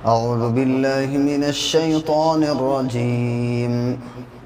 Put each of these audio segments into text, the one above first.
أعوذ بالله من الشيطان الرجيم.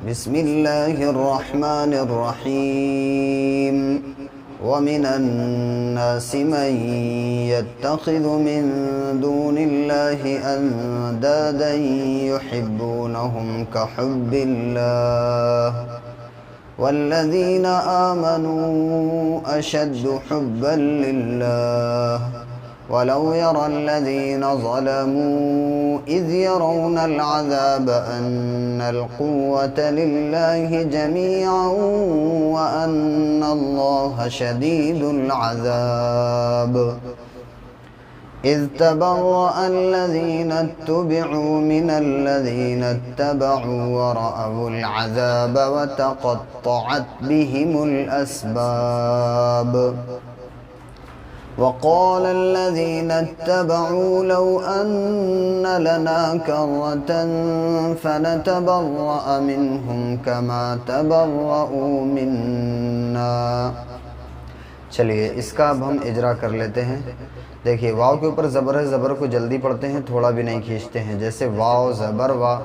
بسم الله الرحمن الرحيم. ومن الناس من يتخذ من دون الله أندادا يحبونهم كحب الله والذين آمنوا أشد حبا لله ولو يرى الذين ظلموا إذ يرون العذاب أن القوة لله جميعا وأن الله شديد العذاب. إذ تبرأ الذين اتبعوا من الذين اتبعوا ورأوا العذاب وتقطعت بهم الأسباب. وقال الذين اتبعوا لو أن لنا كرة فنتبرأ منهم كما تبرؤوا منا. چلیے اس کا اب ہم اجرا کر لیتے ہیں. دیکھیے واو کے اوپر زبر ہے، زبر کو جلدی پڑھتے ہیں، تھوڑا بھی نہیں کھینچتے ہیں. جیسے واو زبر وا،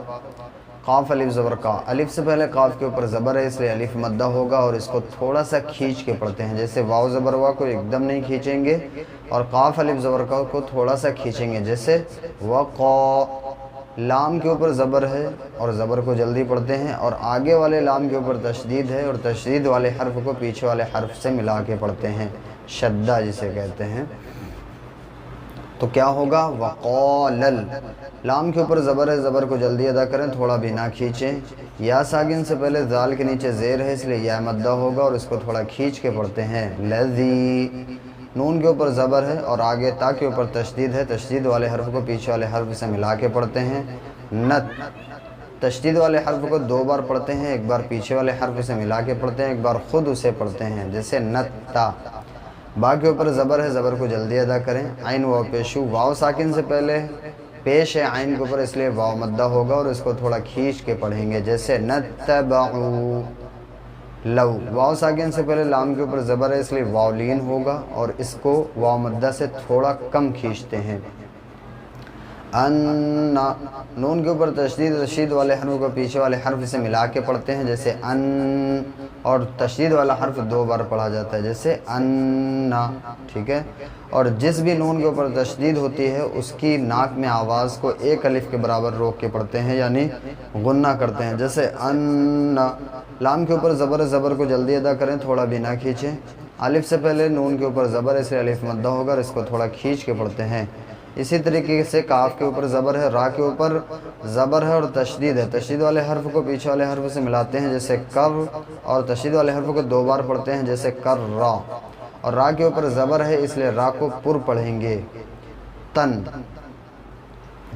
قاف الف زبر کا. الف سے پہلے قاف کے اوپر زبر ہے اس لیے الف مدہ ہوگا اور اس کو تھوڑا سا کھینچ کے پڑھتے ہیں. جیسے واو زبر وا کو ایک دم نہیں کھینچیں گے اور قاف الف زبر کا کو تھوڑا سا کھینچیں گے. جیسے وقا. لام کے اوپر زبر ہے اور زبر کو جلدی پڑھتے ہیں اور آگے والے لام کے اوپر تشدید ہے اور تشدید والے حرف کو پیچھے والے حرف سے ملا کے پڑھتے ہیں، شدہ جسے کہتے ہیں. تو کیا ہوگا؟ وقالل. لام کے اوپر زبر ہے، زبر کو جلدی ادا کریں، تھوڑا بھی نہ کھینچیں. یا ساکن سے پہلے ذال کے نیچے زیر ہے اس لیے یا مدہ ہوگا اور اس کو تھوڑا کھینچ کے پڑھتے ہیں. لذی. نون کے اوپر زبر ہے اور آگے تا کے اوپر تشدید ہے، تشدید والے حرف کو پیچھے والے حرف سے ملا کے پڑھتے ہیں. نت. تشدید والے حرف کو دو بار پڑھتے ہیں، ایک بار پیچھے والے حرف سے ملا کے پڑھتے ہیں، ایک بار خود اسے پڑھتے ہیں. جیسے نتا. با کے اوپر زبر ہے، زبر کو جلدی ادا کریں. عین واو پیشو. واو ساکن سے پہلے پیش ہے عین کے اوپر اس لیے واو مدہ ہوگا اور اس کو تھوڑا کھینچ کے پڑھیں گے. جیسے نتبعو. لو. واو ساکن سے پہلے لام کے اوپر زبر ہے اس لیے واو لین ہوگا اور اس کو واو مدہ سے تھوڑا کم کھینچتے ہیں. ان. نون کے اوپر تشدید والے حرف کو پیچھے والے حرف سے ملا کے پڑھتے ہیں. جیسے ان. اور تشدید والا حرف دو بار پڑھا جاتا ہے. جیسے ان. ٹھیک ہے. اور جس بھی نون کے اوپر تشدید ہوتی ہے اس کی ناک میں آواز کو ایک الف کے برابر روک کے پڑھتے ہیں، یعنی غنہ کرتے ہیں. جیسے ان. لام کے اوپر زبر ہے، زبر کو جلدی ادا کریں، تھوڑا بھی نہ کھینچیں. الف سے پہلے نون کے اوپر زبر ہے اس لیے الف مدہ ہوگا اور اس کو تھوڑا کھینچ کے پڑھتے ہیں. اسی طریقے سے کاف کے اوپر زبر ہے، را کے اوپر زبر ہے اور تشدید ہے، تشدید والے حرف کو پیچھے والے حرف سے ملاتے ہیں. جیسے کر. اور تشدید والے حرف کو دو بار پڑھتے ہیں. جیسے کر را. اور را کے اوپر زبر ہے اس لیے را کو پر پڑھیں گے. تن.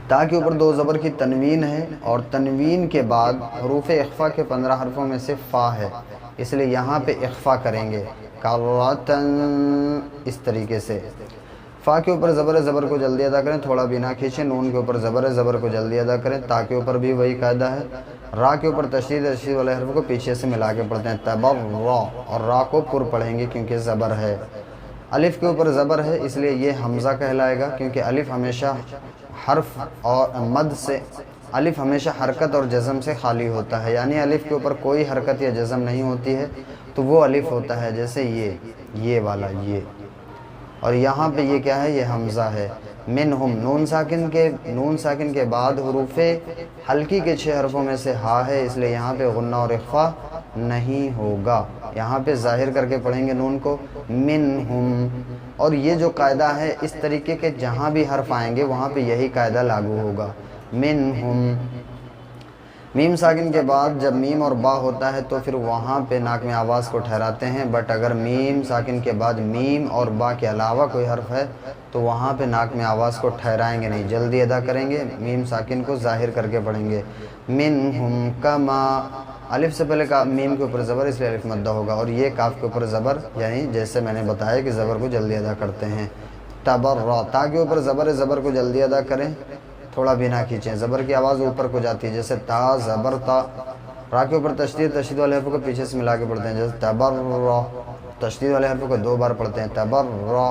تا کے اوپر دو زبر کی تنوین ہے اور تنوین کے بعد حروف اخفا کے 15 حرفوں میں سے فا ہے اس لیے یہاں پہ اخفا کریں گے. کرتن. اس طریقے سے. فا کے اوپر زبر ہے، زبر کو جلدی ادا کریں، تھوڑا بھی نہ کھینچیں. نون کے اوپر زبر ہے، زبر کو جلدی ادا کریں. تا کے اوپر بھی وہی قاعدہ ہے. را کے اوپر تشدید والے حرف کو پیچھے سے ملا کے پڑھتے ہیں. تبرا. اور را کو پر پڑھیں گے کیونکہ زبر ہے. الف کے اوپر زبر ہے اس لیے یہ حمزہ کہلائے گا کیونکہ الف ہمیشہ حرف اور مد سے، الف ہمیشہ حرکت اور جزم سے خالی ہوتا ہے، یعنی الف کے اوپر کوئی حرکت یا جزم نہیں ہوتی ہے تو وہ الف ہوتا ہے. جیسے یہ والا یہ. اور یہاں پہ یہ کیا ہے؟ یہ حمزہ ہے. منہم. نون ساکن کے بعد حروف حلقی کے 6 حرفوں میں سے ہا ہے اس لیے یہاں پہ غنہ اور اخفا نہیں ہوگا. یہاں پہ ظاہر کر کے پڑھیں گے نون کو. منہم. اور یہ جو قاعدہ ہے اس طریقے کے جہاں بھی حرف آئیں گے وہاں پہ یہی قاعدہ لاگو ہوگا. منہم. میم ساکن کے بعد جب میم اور با ہوتا ہے تو پھر وہاں پہ ناک میں آواز کو ٹھہراتے ہیں، بٹ اگر میم ساکن کے بعد میم اور با کے علاوہ کوئی حرف ہے تو وہاں پہ ناک میں آواز کو ٹھہرائیں گے نہیں، جلدی ادا کریں گے، میم ساکن کو ظاہر کر کے پڑھیں گے. منہم کما. الف سے پہلے میم کے اوپر زبر اس لیے الف مدہ ہوگا اور یہ کاف کے اوپر زبر، یعنی جیسے میں نے بتایا کہ زبر کو جلدی ادا کرتے ہیں. تبرا. تا کے اوپر زبر ہے، زبر کو جلدی ادا کریں، تھوڑا بھی نہ کھینچیں. زبر کی آواز اوپر کو جاتی ہے. جیسے تا زبر تا. را کے اوپر تشدید والے حرف کو پیچھے سے ملا کے پڑھتے ہیں. جیسے تبرا. تشدید والے حرف کو 2 بار پڑھتے ہیں. تبرا.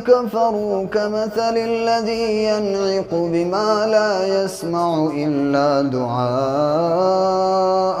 كفروا كمثل الذي ينعق بما لا يسمع إلا دعاء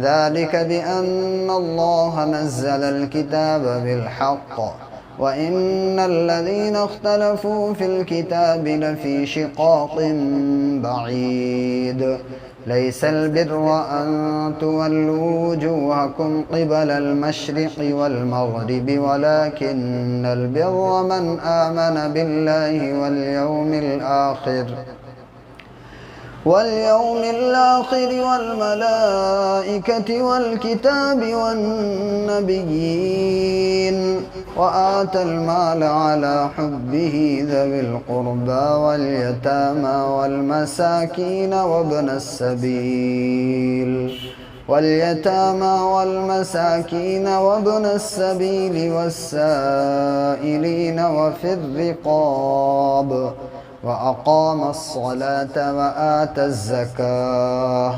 ذلك بأن الله نزل الكتاب بالحق وإن الذين اختلفوا في الكتاب لفي شقاق بعيد ليس البر أن تولوا وجوهكم قبل المشرق والمغرب ولكن البر من آمن بالله واليوم الآخر والملائكة والكتاب والنبيين وآتى المال على حبه ذوي القربى واليتامى والمساكين وابن السبيل والسائلين وفي الرقاب وأقام الصلاة وآتى الزكاة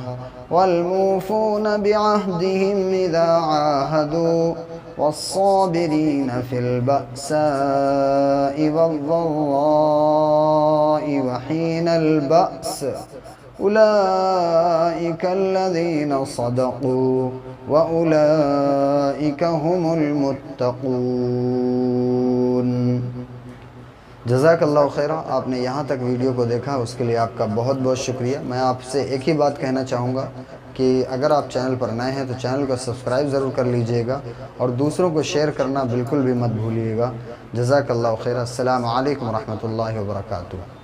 والموفون بعهدهم إذا عاهدوا والصابرين في البأساء والضراء وحين البأس أولئك الذين صدقوا وأولئك هم المتقون۔ جزاک اللہ خیرہ۔ آپ نے یہاں تک ویڈیو کو دیکھا، اس کے لیے آپ کا بہت بہت شکریہ۔ میں آپ سے ایک ہی بات کہنا چاہوں گا کہ اگر آپ چینل پر نئے ہیں تو چینل کو سبسکرائب ضرور کر لیجئے گا اور دوسروں کو شیئر کرنا بالکل بھی مت بھولیے گا۔ جزاک اللہ خیرہ۔ السلام علیکم ورحمۃ اللہ وبرکاتہ۔